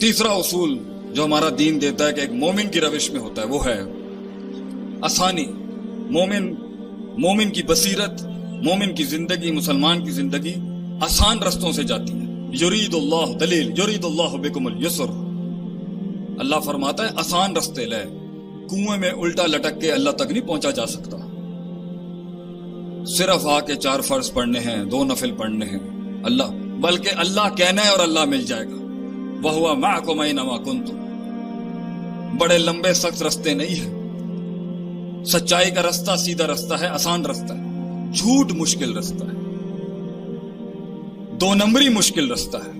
تیسرا اصول جو ہمارا دین دیتا ہے کہ ایک مومن کی روش میں ہوتا ہے وہ ہے آسانی. مومن کی بصیرت، مومن کی زندگی، مسلمان کی زندگی آسان رستوں سے جاتی ہے. یرید اللہ دلیل یرید اللہ بکم اليسر. اللہ فرماتا ہے آسان رستے لے. کنویں میں الٹا لٹک کے اللہ تک نہیں پہنچا جا سکتا. صرف آ کے 4 فرض پڑھنے ہیں، 2 نفل پڑھنے ہیں، بلکہ اللہ کہنا ہے اور اللہ مل جائے گا. وَهُوَ مَعَكُمْ أَيْنَمَا كُنتُمْ. بڑے لمبے سخت رستے نہیں ہیں. سچائی کا رستہ سیدھا رستہ ہے، آسان رستہ ہے. جھوٹ مشکل رستہ ہے، 2 نمبری مشکل رستہ ہے.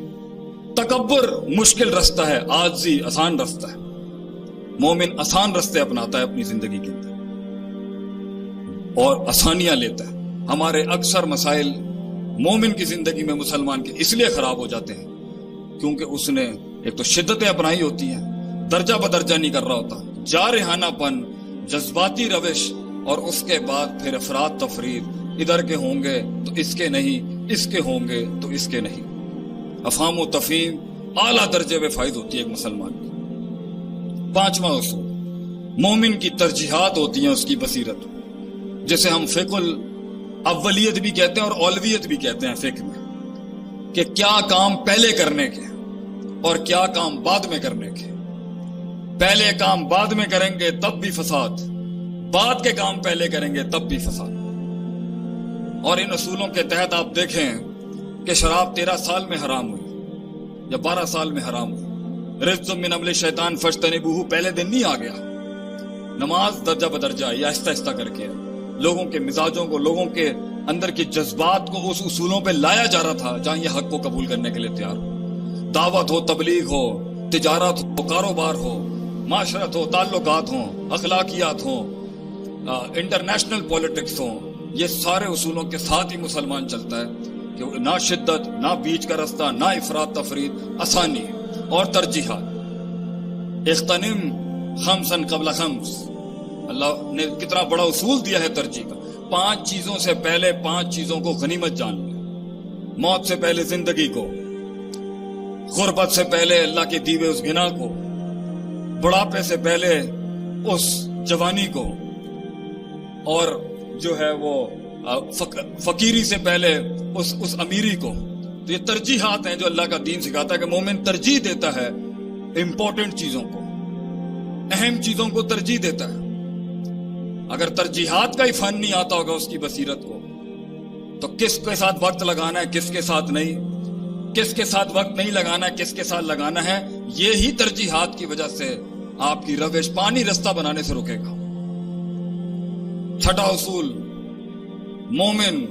تکبر مشکل رستہ ہے، عاجزی آسان رستہ ہے. مومن آسان رستے اپناتا ہے اپنی زندگی کے اندر اور آسانیاں لیتا ہے. ہمارے اکثر مسائل مومن کی زندگی میں مسلمان کے اس لیے خراب ہو جاتے ہیں کیونکہ اس نے ایک تو شدتیں اپنائی ہوتی ہیں، درجہ بدرجہ نہیں کر رہا ہوتا، جارحانہ پن، جذباتی روش، اور اس کے بعد پھر افراد تفرید، ادھر کے ہوں گے تو اس کے نہیں، اس کے ہوں گے تو اس کے نہیں. افہام و تفہیم اعلیٰ درجے میں فائد ہوتی ہے ایک مسلمان کی. 5واں اصول، مومن کی ترجیحات ہوتی ہیں اس کی بصیرت، جسے ہم فقہ الاولیت بھی کہتے ہیں اور اولویت بھی کہتے ہیں فقہ میں، کہ کیا کام پہلے کرنے کے اور کیا کام بعد میں کرنے کے. پہلے کام بعد میں کریں گے تب بھی فساد، بعد کے کام پہلے کریں گے تب بھی فساد. اور ان اصولوں کے تحت آپ دیکھیں کہ شراب 13 سال میں حرام ہوئی یا 12 سال میں حرام ہوئی. رجز من عمل شیطان فاجتنبوہ پہلے دن نہیں آ گیا. نماز درجہ بدرجہ آئی، آہستہ آہستہ کر کے لوگوں کے مزاجوں کو، لوگوں کے اندر کے جذبات کو اس اصولوں پہ لایا جا رہا تھا جہاں یہ حق کو قبول کرنے کے لیے تیار ہو. دعوت ہو، تبلیغ ہو، تجارت ہو، کاروبار ہو، معاشرت ہو، تعلقات ہوں، اخلاقیات ہوں، انٹرنیشنل پولیٹکس ہوں، یہ سارے اصولوں کے ساتھ ہی مسلمان چلتا ہے کہ نہ شدت، نہ بیچ کا رستہ، نہ افراد تفرید، آسانی اور ترجیحات. اغتنم خمسا قبل خمس. اللہ نے کتنا بڑا اصول دیا ہے ترجیح کا. 5 چیزوں سے پہلے 5 چیزوں کو غنیمت جان لیں. موت سے پہلے زندگی کو، غربت سے پہلے اللہ کے دیوے اس گناہ کو، بڑھاپے سے پہلے اس جوانی کو، اور جو ہے وہ فقیری سے پہلے اس امیری کو. تو یہ ترجیحات ہیں جو اللہ کا دین سکھاتا ہے کہ مومن ترجیح دیتا ہے امپورٹنٹ چیزوں کو، اہم چیزوں کو ترجیح دیتا ہے. اگر ترجیحات کا ہی فن نہیں آتا ہوگا اس کی بصیرت کو تو کس کے ساتھ وقت لگانا ہے، کس کے ساتھ نہیں، کس کے ساتھ وقت نہیں لگانا ہے، کس کے ساتھ لگانا ہے، یہی ترجیحات کی وجہ سے آپ کی روش پانی رستہ بنانے سے روکے گا. 6واں اصول، مومن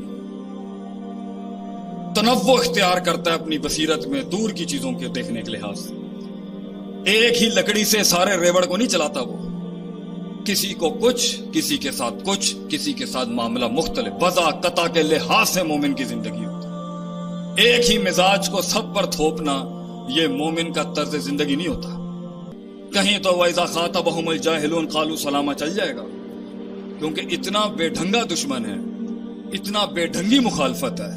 تنوع اختیار کرتا ہے اپنی بصیرت میں دور کی چیزوں کے دیکھنے کے لحاظ سے. ایک ہی لکڑی سے سارے ریوڑ کو نہیں چلاتا وہ، کسی کو کچھ، کسی کے ساتھ کچھ، کسی کے ساتھ معاملہ مختلف. وضع قطع کے لحاظ سے مومن کی زندگی ہوتی ہے. ایک ہی مزاج کو سب پر تھوپنا یہ مومن کا طرز زندگی نہیں ہوتا. کہیں تو وَإِذَا خَاطَبَهُمُ الْجَاهِلُونَ قَالُوا سَلَامًا چل جائے گا، کیونکہ اتنا بے ڈھنگا دشمن ہے، اتنا بے ڈھنگی مخالفت ہے،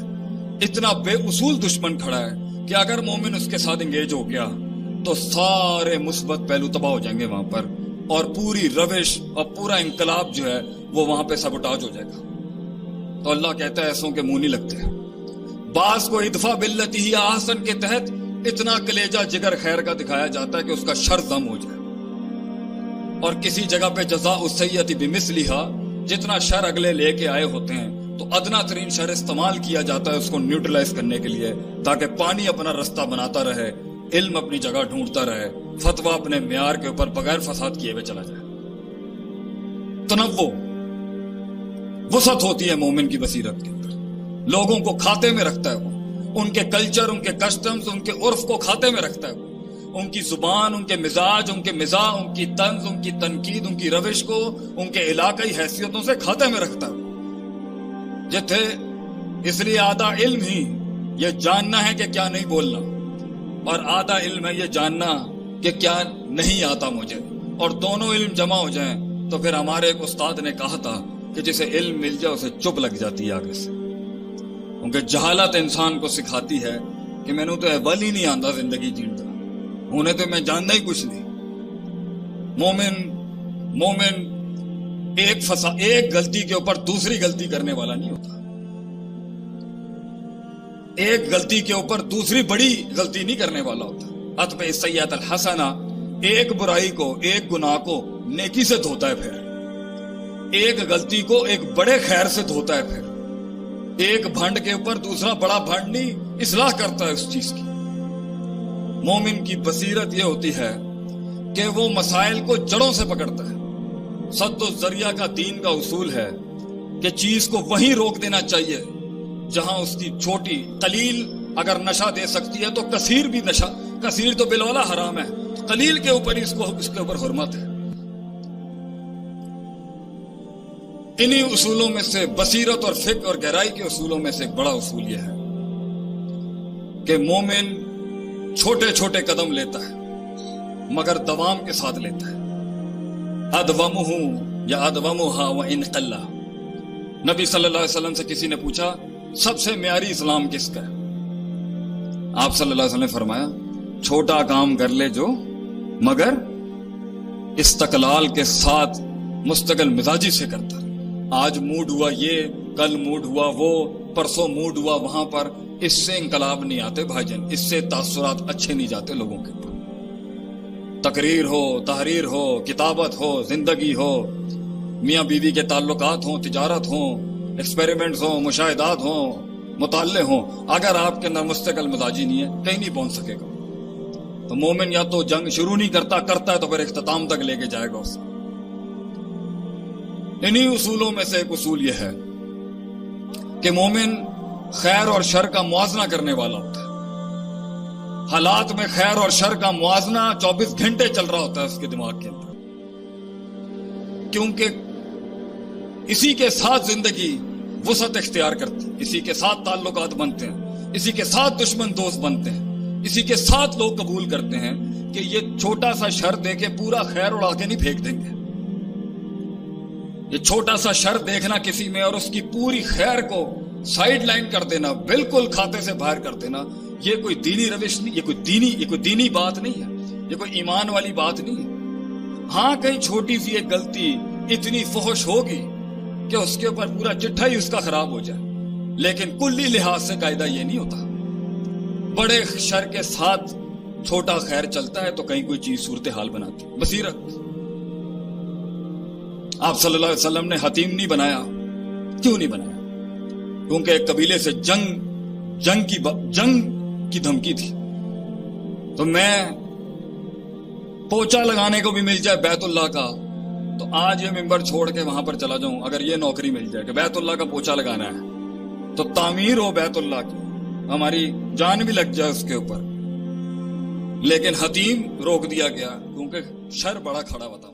اتنا بے اصول دشمن کھڑا ہے کہ اگر مومن اس کے ساتھ انگیج ہو گیا تو سارے مثبت پہلو تباہ ہو جائیں گے وہاں پر، اور پوری روش اور پورا انقلاب جو ہے وہ وہاں پہ سبوٹاج ہو جائے گا. تو اللہ کہتا ہے ایسوں کے منہ نہیں لگتے. بعض کو ادفع باللتی ہی احسن کے تحت اتنا کلیجہ جگر خیر کا دکھایا جاتا ہے کہ اس کا شر دم ہو جائے، اور کسی جگہ پہ جزاء السیئۃ بمثلھا، جتنا شر اگلے لے کے آئے ہوتے ہیں تو ادنا ترین شر استعمال کیا جاتا ہے اس کو نیوٹرلائز کرنے کے لیے، تاکہ پانی اپنا رستہ بناتا رہے، علم اپنی جگہ ڈھونڈتا رہے، فتویٰ اپنے معیار کے اوپر بغیر فساد کیے ہوئے چلا جائے. تنوع، وسعت ہوتی ہے مومن کی بصیرت کے اندر. لوگوں کو کھاتے میں رکھتا ہے وہ، ان کے کلچر، ان کے کسٹمز، ان کے عرف کو کھاتے میں رکھتا ہے وہ، ان کی زبان، ان کے مزاج، ان کے مزاح، ان کی طنز، ان کی تنقید، ان کی روش کو ان کے علاقائی حیثیتوں سے کھاتے میں رکھتا ہے. جتھے اس لیے آدھا علم ہی یہ جاننا ہے کہ کیا نہیں بولنا، اور آدھا علم ہے یہ جاننا کہ کیا نہیں آتا مجھے، اور دونوں علم جمع ہو جائیں تو پھر ہمارے ایک استاد نے کہا تھا کہ جسے علم مل جائے اسے چپ لگ جاتی ہے آگے سے، کیونکہ جہالت انسان کو سکھاتی ہے کہ میں نے تو اول ہی نہیں آتا زندگی جیتا، انہیں تو میں جاننا ہی کچھ نہیں. مومن ایک غلطی کے اوپر دوسری غلطی کرنے والا نہیں ہوتا. ایک غلطی کے اوپر دوسری بڑی غلطی نہیں کرنے والا ہوتا. اتبع السیئۃ الحسنہ، ایک برائی کو، ایک گناہ کو نیکی سے دھوتا ہے، پھر ایک غلطی کو ایک بڑے خیر سے دھوتا ہے، پھر ایک بھنڈ کے اوپر دوسرا بڑا بھنڈ نہیں، اصلاح کرتا ہے اس چیز کی. مومن کی بصیرت یہ ہوتی ہے کہ وہ مسائل کو جڑوں سے پکڑتا ہے. سد الذریعہ کا دین کا اصول ہے کہ چیز کو وہیں روک دینا چاہیے جہاں اس کی چھوٹی قلیل اگر نشہ دے سکتی ہے تو کثیر بھی نشہ، کثیر تو بالولا حرام ہے، قلیل کے اوپر اس کے اوپر حرمت ہے. انہی اصولوں میں سے بصیرت اور فقہ اور گہرائی کے اصولوں میں سے ایک بڑا اصول یہ ہے کہ مومن چھوٹے چھوٹے قدم لیتا ہے مگر دوام کے ساتھ لیتا ہے. ادومہ یا ادومہا وان قل. نبی صلی اللہ علیہ وسلم سے کسی نے پوچھا سب سے معیاری اسلام کس کا ہے؟ آپ صلی اللہ علیہ وسلم نے فرمایا چھوٹا کام کر لے جو مگر استقلال کے ساتھ مستقل مزاجی سے کرتا. آج موڈ ہوا یہ، کل موڈ ہوا وہ، پرسوں موڈ ہوا وہاں پر. اس سے انقلاب نہیں آتے بھائی جان، اس سے تاثرات اچھے نہیں جاتے لوگوں کے. تقریر ہو، تحریر ہو، کتابت ہو، زندگی ہو، میاں بیوی کے تعلقات ہوں، تجارت ہوں، ایکسپیریمنٹس ہوں، مشاہدات ہوں، مطالعے ہوں، اگر آپ کے اندر مستقل مزاجی نہیں ہے کہیں نہیں پہنچ سکے گا. تو مومن یا تو جنگ شروع نہیں کرتا ہے تو پھر اختتام تک لے کے جائے گا اسے. انہی اصولوں میں سے ایک اصول یہ ہے کہ مومن خیر اور شر کا موازنہ کرنے والا ہوتا ہے. حالات میں خیر اور شر کا موازنہ 24 گھنٹے چل رہا ہوتا ہے اس کے دماغ کے اندر، کیونکہ اسی کے ساتھ زندگی وسعت اختیار کرتی ہے، اسی کے ساتھ تعلقات بنتے ہیں، اسی کے ساتھ دشمن دوست بنتے ہیں، اسی کے ساتھ لوگ قبول کرتے ہیں کہ یہ چھوٹا سا شر دے کے پورا خیر اڑا کے نہیں پھینک دیں گے. یہ چھوٹا سا شر دیکھنا کسی میں اور اس کی پوری خیر کو سائیڈ لائن کر دینا، بالکل کھاتے سے باہر کر دینا، یہ کوئی دینی روش نہیں، یہ کوئی دینی بات نہیں ہے، یہ کوئی ایمان والی بات نہیں ہے. ہاں کہیں چھوٹی سی ایک غلطی اتنی فحش ہوگی کہ اس کے اوپر پورا چٹھا ہی اس کا خراب ہو جائے، لیکن کلی لحاظ سے قاعدہ یہ نہیں ہوتا. بڑے شر کے ساتھ چھوٹا خیر چلتا ہے تو کہیں کوئی چیز صورتحال بناتی. بصیرت. آپ صلی اللہ علیہ وسلم نے حتیم نہیں بنایا. کیوں نہیں بنایا؟ کیونکہ ایک قبیلے سے جنگ کی دھمکی تھی. تو میں پوچھا لگانے کو بھی مل جائے بیت اللہ کا تو آج یہ ممبر چھوڑ کے وہاں پر چلا جاؤں. اگر یہ نوکری مل جائے کہ بیت اللہ کا پوچھا لگانا ہے تو تعمیر ہو بیت اللہ کی، ہماری جان بھی لگ جائے اس کے اوپر، لیکن حتیم روک دیا گیا کیونکہ شر بڑا کھڑا ہوا تھا.